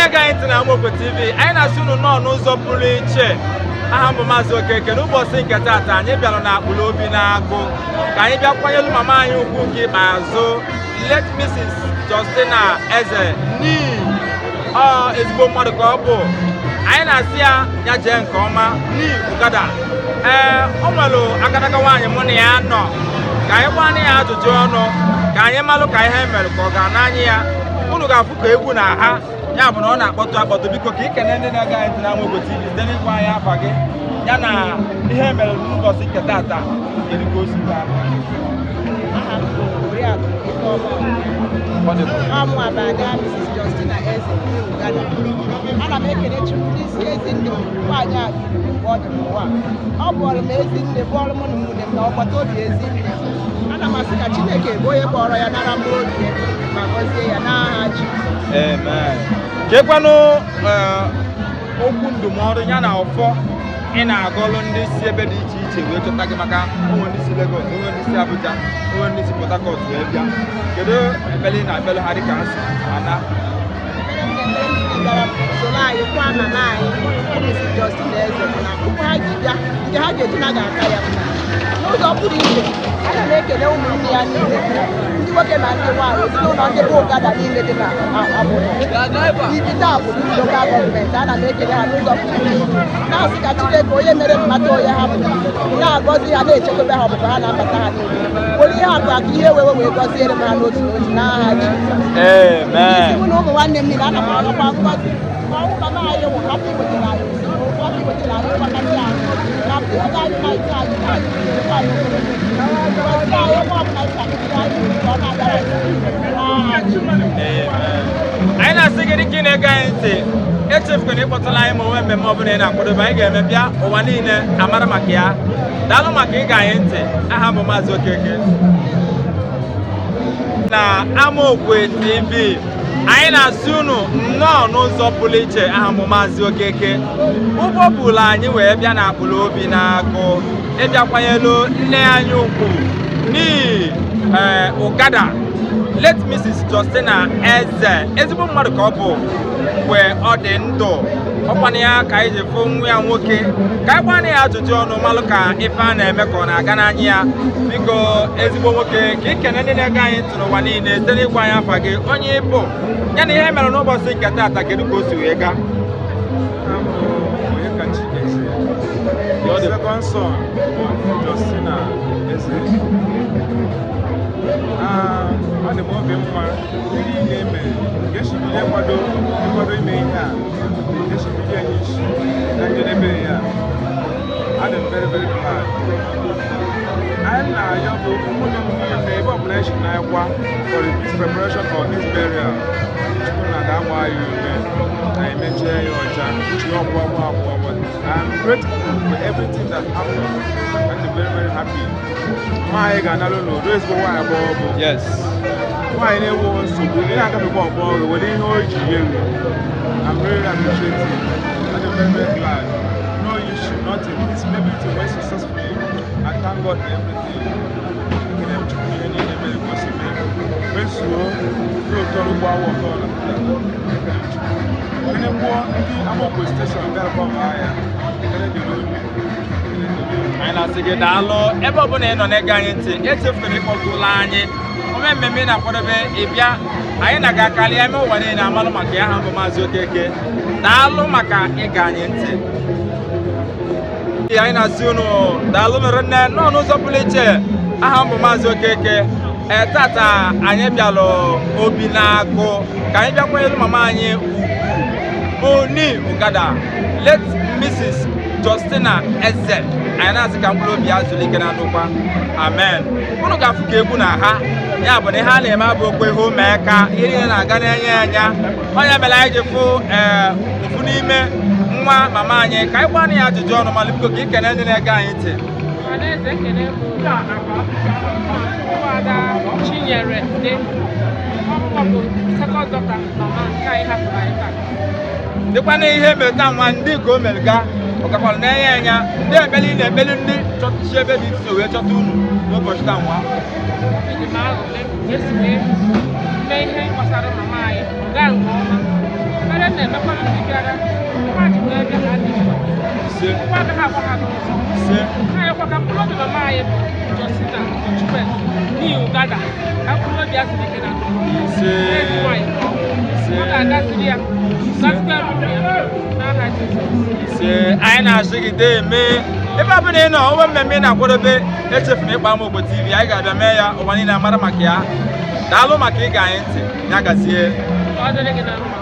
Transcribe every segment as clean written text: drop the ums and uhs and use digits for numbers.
na-ege anyị ntị na Amoko TV, anyị na-asị unu nọọ n'ụzọ pụrụ iche. Aha mbụ Maazị Okeke. N'ụbọchị nke taata anyị bịara na Akpụrụ Obi na-agụ ka anyị bịa kwanyelu mama anyị ugwu nke ikpeazụ, late Mrs. Justina Eze ezigbo mmadụ ka ọ bụ. Anyị na-asị ya jee nke ọma Ugada. O nwere agadaga nwaanyị mụ na ya nọ ka anyị gwa ya ajụjụ ọnụ ka anyị malụ ka ihe mere ka ọ ga-ananya ya. Unu ga-afụ ka egwu na ha ya bụ na ọ na-akpọtụ akpọtụ. Biko ka ikene ndị na-aga anyị ntị na Amoko TV site n'ịgwa anyị afa gị ya na ihe mere n'ụbọchị nke taata kedu ka o si gaa. Mrs. Justina Eze Ugada. Ana m ekele Chukwu n'isi Ezinne nwaanyị a mgbe ọ dị n'ụwa. Ọ bụọrọ m Ezinne bụọrọ m na nwunye m na ọgbata obi Ezinne. Ana m asị ka Chineke bụ onye kpọrọ ya nara mkpụrụ obi ya ma gọzie ya n'aha Jizọs. Amen. Kekwanụ okwu ndụmọdụ ya na ọfọ ị na-agọlụ ndị si ebe dị iche iche wee chọta gị, maka onwe ndị si Lagos, onwe ndị si Abuja, onwe ndị si Port Harcourt wee bịa. Kedu ekpele ị na-ekpele ha dịka ha si ana? Soro anyị kwa na anyị Mrs. Justina Eze bụ na ụkwụ ha ji bịa nke ha ga-eji na ga-aka ya n'ụzọ pụrụ iche. Ana m ekele ụmụnne ya niile, ndị nwoke na ndị nwaanyị, ezinụlọ ndị bụ Ugada niile dị na Abụrụ Ibita Abụrụ lokal gọọmenti. Ana m ekele ha n'ụzọ pụrụ iche, na-asị ka Chineke onye mere mmata onye ha bụ na-agọzi ha, na-echekwebe ha ọbụba ha na-abata ha niile. Were ihe akụ aka ihe wee gọziere m ha n'otu n'otu n'aha Jizọs. Amen. Isi mụ na ụmụ nwanne m niile ana m arụkwa ngọzi ọnwụma na anyị nwụ hapụ iwetere anyị hapụ iwetere anyị mgbakasị anyị hapụ ego anyị na-ete anyị na-anyị anyị ebe ọbụla ịka anyị ọ na-agara anyị na-asị gị dịka ị na-ege anyị ntị, echefukwana ịkpọtụla anyị ma onwe mmemme ọbụla ị na-akwadobe anyị ga-eme bịa ụwa niile amara maka ya. Daalụ maka ịga anyị ntị. Aha m bụ Maazị Okeke na Amoko TV. Anyị na-asị unu nnọọ n'ụzọ pụrụ iche. Aha m bụ Maazị Okeke. Ụgbọ bụrụ anyị wee bịa na Akpụrụ Obi na-agụ ịbịakwanyelu nne anyị ukwu n'ihi Ugada, late Mrs. Justina Eze ezigbo mmadụ ka ọ bụ mgbe ọ dị ndụ. Ọkwana ya ka anyị ji fụ nwa ya nwoke ka anyị gwana ya ajụjụ ọnụ malụ ka ife a na-eme ka ọ na-aga n'anya ya. Biko ezigbo nwoke, ka ikene ndị na-ege anyị ntị n'ụwa niile site n'ịgwa anyị afa gị, onye ịbụ ya na ihe mere n'ụbọchị nke taata, kedu ka o si wee gaa. The second son of Justina Eze. Ọ dị m obi mma ndị niile mere ga-eshibili ịkwado ime ihe a, ga-eshibili enye isi na njedebe ya. Adị m very very glad. Anyị na-ayọ bụ ụmụnne m niile ebe ọbụla echi na-ekwa for this preparation for this burial. Chukwu na ga-agba anyị ume na emechie ya ọcha chi ọgwụgwọ. I'm grateful for everything that happened and I'm very very happy. Why gonna know this is why I Yes. Why they want to do it? I can't go about when they know you. I'm very appreciative and I'm very very glad. No issue, nothing. This baby to went successfully. I thank God for everything. Anyị na-asị gị daalụ ebe ọbụla ị nọ na-ege anyị ntị. Echefukwana ịkpọtụla anyị ome mmemme na-akwadobe ịbịa. Anyị na-aga karịa ime ụwa niile amalụ maka ya. Ha bụ Maazị Okeke. Daalụ maka ịga anyị ntị. Anyị na-asị unu daalụ mere nne nọ n'ụzọ pụrụ iche. Aha m bụ Maazị Okeke. Tata anyị bịalụ Obi na-agụ ka anyị bịakwanyelu mama anyị ugwu bụ Ugada, late Mrs. Justina Eze. Anyị na-asị ka mkpụrụ obi ya zuru ike na ndokwa. Amen. Unu ga-afụ ka egwu na ha ya bụ na ihe a na-eme abụ okwe ihe ụmụaka ihe niile na-aga n'enye anya. Onye mere anyị ji fụ ofu n'ime nwa mama anyị ka anyị gwana ya ajụjụ ọnụ ma biko ka ikene ndị na-ege anyị ntị. Chinyere Ude, ọ bụ second daughter mama nke anyị hapụrụ anyị taa. Dịkwana ihe mere taa nwa ndị ka o mere ga ọ gakwara na-enye anya ndị ekpeli na-ekpeli ndị chọtụchi ebe dị iche wee chọta unu n'ụbọchị taa nwa. Eji m aṅụrị esi wee mee ihe gbasara mama anyị gaa nke ọma. ekpere na-emekwa ndị bịara nwa ji wee bịa ka ndị nwa agaghị agwa ha n'ụzọ anyị kwa ka mkpụrụ obi mama anyị bụ Justina Chubet n'ihi Uganda ka mkpụrụ obi ya siri ike na ndụ ezi nwanyị ọ ga-agaziri ya gazikwa ruru ya n'aha Jizọs. Anyị na-asịgide eme ebe ọ bụla ị nọ onwe mmemme ị na-akwadobe echefuna ịkpa ama Ogbo TV anyị ga-abịa mee ya ụwa niile amara maka ya. Daalụ maka ige anyị ntị ya gazie. Ọ dịrị gị na mma.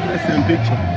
That's a picture.